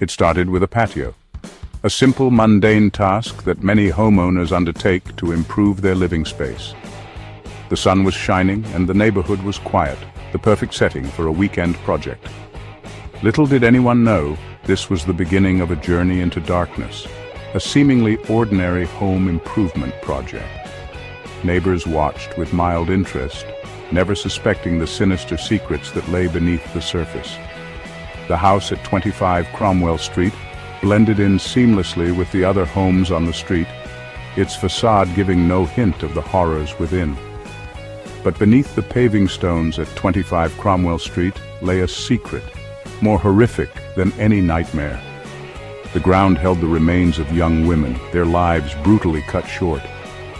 It started with a patio, a simple, mundane task that many homeowners undertake to improve their living space. The sun was shining and the neighborhood was quiet, the perfect setting for a weekend project. Little did anyone know, this was the beginning of a journey into darkness, a seemingly ordinary home improvement project. Neighbors watched with mild interest, never suspecting the sinister secrets that lay beneath the surface. The house at 25 Cromwell Street blended in seamlessly with the other homes on the street, its facade giving no hint of the horrors within. But beneath the paving stones at 25 Cromwell Street lay a secret, more horrific than any nightmare. The ground held the remains of young women, their lives brutally cut short.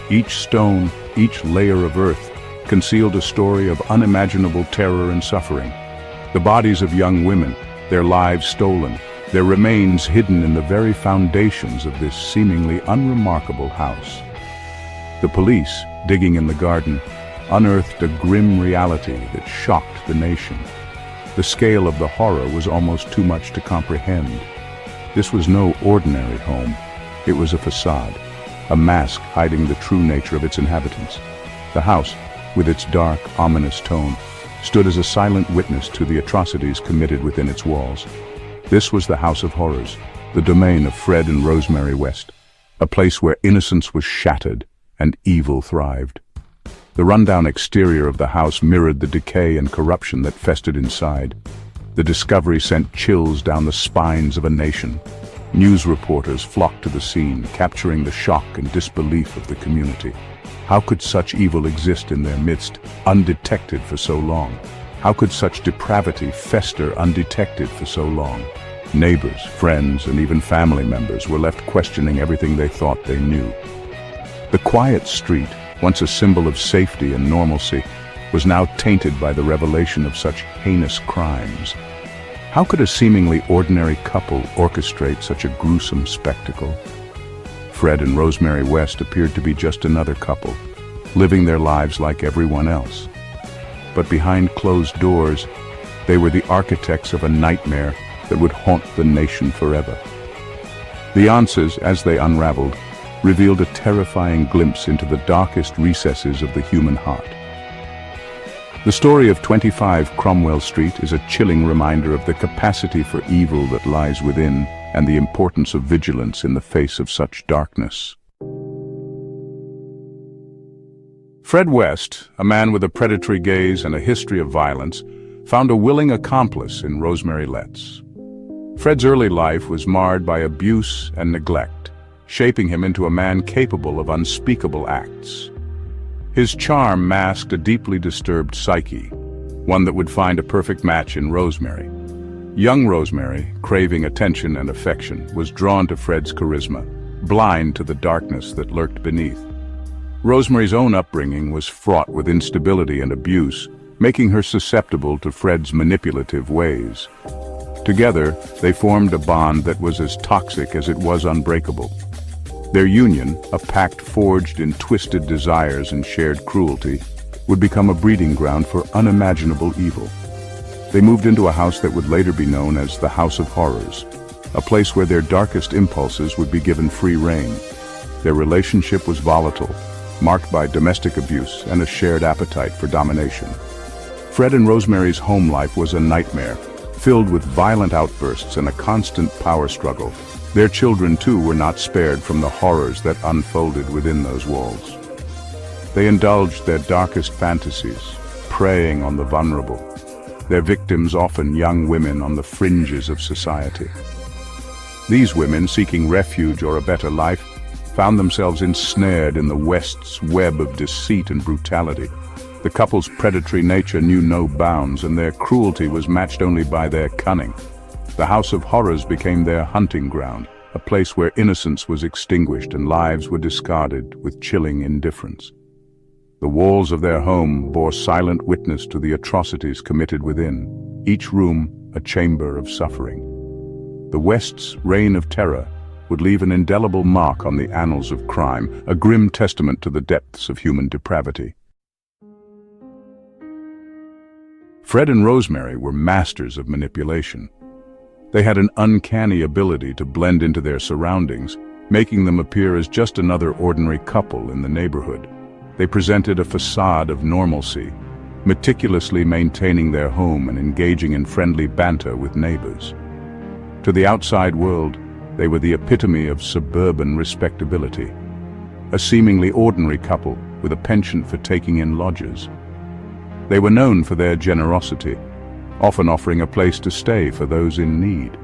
Each stone, each layer of earth, concealed a story of unimaginable terror and suffering. The bodies of young women, their lives stolen, their remains hidden in the very foundations of this seemingly unremarkable house. The police, digging in the garden, unearthed a grim reality that shocked the nation. The scale of the horror was almost too much to comprehend. This was no ordinary home. It was a facade, a mask hiding the true nature of its inhabitants. The house, with its dark, ominous tone, stood as a silent witness to the atrocities committed within its walls. This was the House of Horrors, the domain of Fred and Rosemary West, a place where innocence was shattered and evil thrived. The rundown exterior of the house mirrored the decay and corruption that festered inside. The discovery sent chills down the spines of a nation. News reporters flocked to the scene, capturing the shock and disbelief of the community. How could such evil exist in their midst, undetected for so long? How could such depravity fester undetected for so long? Neighbors, friends, and even family members were left questioning everything they thought they knew. The quiet street, once a symbol of safety and normalcy, was now tainted by the revelation of such heinous crimes. How could a seemingly ordinary couple orchestrate such a gruesome spectacle? Fred and Rosemary West appeared to be just another couple, living their lives like everyone else. But behind closed doors, they were the architects of a nightmare that would haunt the nation forever. The answers, as they unraveled, revealed a terrifying glimpse into the darkest recesses of the human heart. The story of 25 Cromwell Street is a chilling reminder of the capacity for evil that lies within and the importance of vigilance in the face of such darkness. Fred West, a man with a predatory gaze and a history of violence, found a willing accomplice in Rosemary Letts. Fred's early life was marred by abuse and neglect, shaping him into a man capable of unspeakable acts. His charm masked a deeply disturbed psyche, one that would find a perfect match in Rosemary. Young Rosemary, craving attention and affection, was drawn to Fred's charisma, blind to the darkness that lurked beneath. Rosemary's own upbringing was fraught with instability and abuse, making her susceptible to Fred's manipulative ways. Together, they formed a bond that was as toxic as it was unbreakable. Their union, a pact forged in twisted desires and shared cruelty, would become a breeding ground for unimaginable evil. They moved into a house that would later be known as the House of Horrors, a place where their darkest impulses would be given free rein. Their relationship was volatile, marked by domestic abuse and a shared appetite for domination. Fred and Rosemary's home life was a nightmare, filled with violent outbursts and a constant power struggle. Their children, too, were not spared from the horrors that unfolded within those walls. They indulged their darkest fantasies, preying on the vulnerable, their victims often young women on the fringes of society. These women, seeking refuge or a better life, found themselves ensnared in the West's web of deceit and brutality. The couple's predatory nature knew no bounds, and their cruelty was matched only by their cunning. The House of Horrors became their hunting ground, a place where innocence was extinguished and lives were discarded with chilling indifference. The walls of their home bore silent witness to the atrocities committed within, each room a chamber of suffering. The West's reign of terror would leave an indelible mark on the annals of crime, a grim testament to the depths of human depravity. Fred and Rosemary were masters of manipulation. They had an uncanny ability to blend into their surroundings, making them appear as just another ordinary couple in the neighborhood. They presented a facade of normalcy, meticulously maintaining their home and engaging in friendly banter with neighbors. To the outside world, they were the epitome of suburban respectability. A seemingly ordinary couple with a penchant for taking in lodgers. They were known for their generosity, often offering a place to stay for those in need.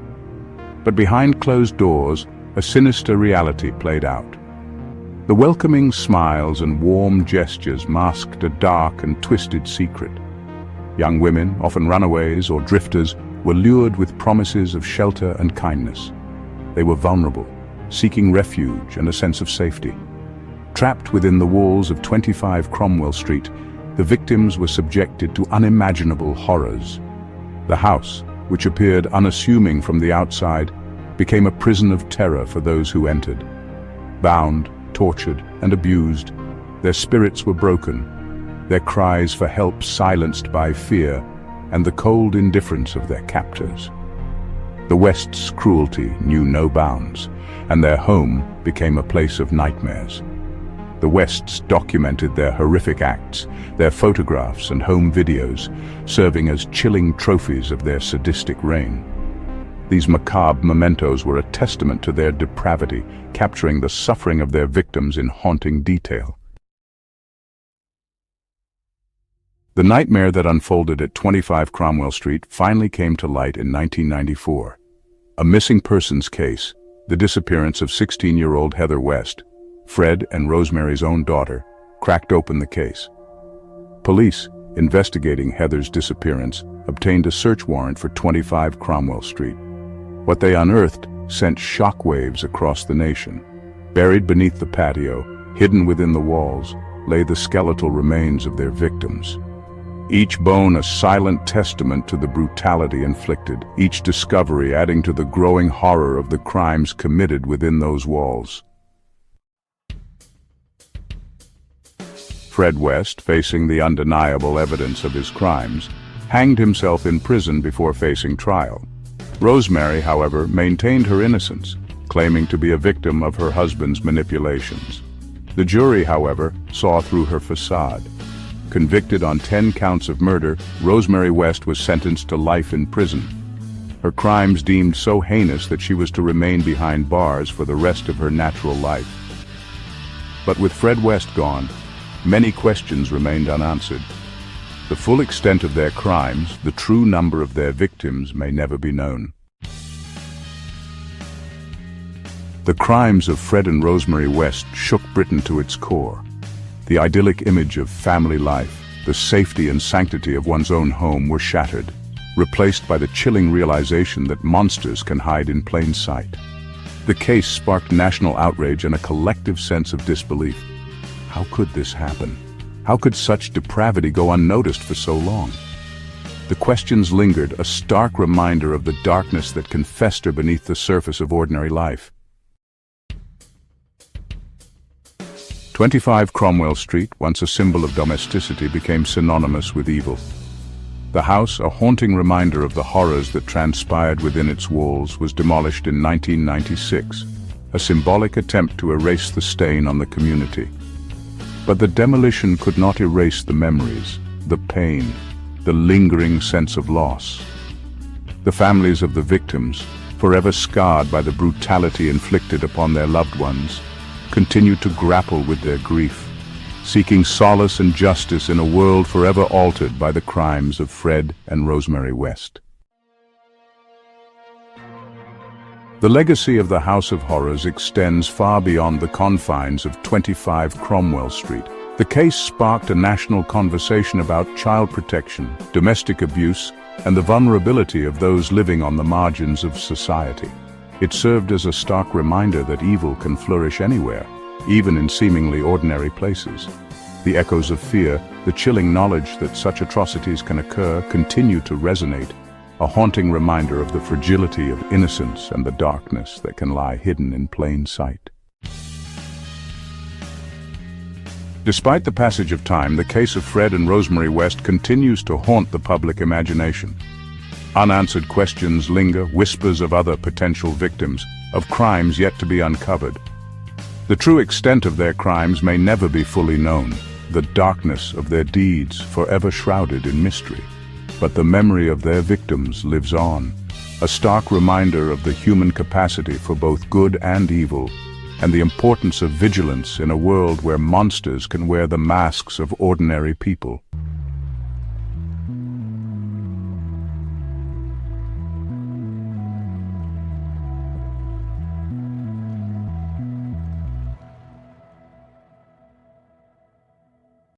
But behind closed doors, a sinister reality played out. The welcoming smiles and warm gestures masked a dark and twisted secret. Young women, often runaways or drifters, were lured with promises of shelter and kindness. They were vulnerable, seeking refuge and a sense of safety. Trapped within the walls of 25 Cromwell Street, the victims were subjected to unimaginable horrors. The house, which appeared unassuming from the outside, became a prison of terror for those who entered. Bound, tortured, and abused, their spirits were broken, their cries for help silenced by fear and the cold indifference of their captors. The West's cruelty knew no bounds, and their home became a place of nightmares. The Wests documented their horrific acts, their photographs and home videos, serving as chilling trophies of their sadistic reign. These macabre mementos were a testament to their depravity, capturing the suffering of their victims in haunting detail. The nightmare that unfolded at 25 Cromwell Street finally came to light in 1994. A missing persons case, the disappearance of 16-year-old Heather West, Fred and Rosemary's own daughter, cracked open the case. Police, investigating Heather's disappearance, obtained a search warrant for 25 Cromwell Street. What they unearthed sent shockwaves across the nation. Buried beneath the patio, hidden within the walls, lay the skeletal remains of their victims. Each bone a silent testament to the brutality inflicted, each discovery adding to the growing horror of the crimes committed within those walls. Fred West, facing the undeniable evidence of his crimes, hanged himself in prison before facing trial. Rosemary, however, maintained her innocence, claiming to be a victim of her husband's manipulations. The jury, however, saw through her facade. Convicted on 10 counts of murder, Rosemary West was sentenced to life in prison. Her crimes deemed so heinous that she was to remain behind bars for the rest of her natural life. But with Fred West gone, many questions remained unanswered. The full extent of their crimes, the true number of their victims, may never be known. The crimes of Fred and Rosemary West shook Britain to its core. The idyllic image of family life, the safety and sanctity of one's own home were shattered, replaced by the chilling realization that monsters can hide in plain sight. The case sparked national outrage and a collective sense of disbelief. How could this happen? How could such depravity go unnoticed for so long? The questions lingered, a stark reminder of the darkness that can fester beneath the surface of ordinary life. 25 Cromwell Street, once a symbol of domesticity, became synonymous with evil. The house, a haunting reminder of the horrors that transpired within its walls, was demolished in 1996, a symbolic attempt to erase the stain on the community. But the demolition could not erase the memories, the pain, the lingering sense of loss. The families of the victims, forever scarred by the brutality inflicted upon their loved ones, continued to grapple with their grief, seeking solace and justice in a world forever altered by the crimes of Fred and Rosemary West. The legacy of the House of Horrors extends far beyond the confines of 25 Cromwell Street. The case sparked a national conversation about child protection, domestic abuse, and the vulnerability of those living on the margins of society. It served as a stark reminder that evil can flourish anywhere, even in seemingly ordinary places. The echoes of fear, the chilling knowledge that such atrocities can occur, continue to resonate, a haunting reminder of the fragility of innocence and the darkness that can lie hidden in plain sight. Despite the passage of time, the case of Fred and Rosemary West continues to haunt the public imagination. Unanswered questions linger, whispers of other potential victims, of crimes yet to be uncovered. The true extent of their crimes may never be fully known, the darkness of their deeds forever shrouded in mystery. But the memory of their victims lives on, a stark reminder of the human capacity for both good and evil, and the importance of vigilance in a world where monsters can wear the masks of ordinary people.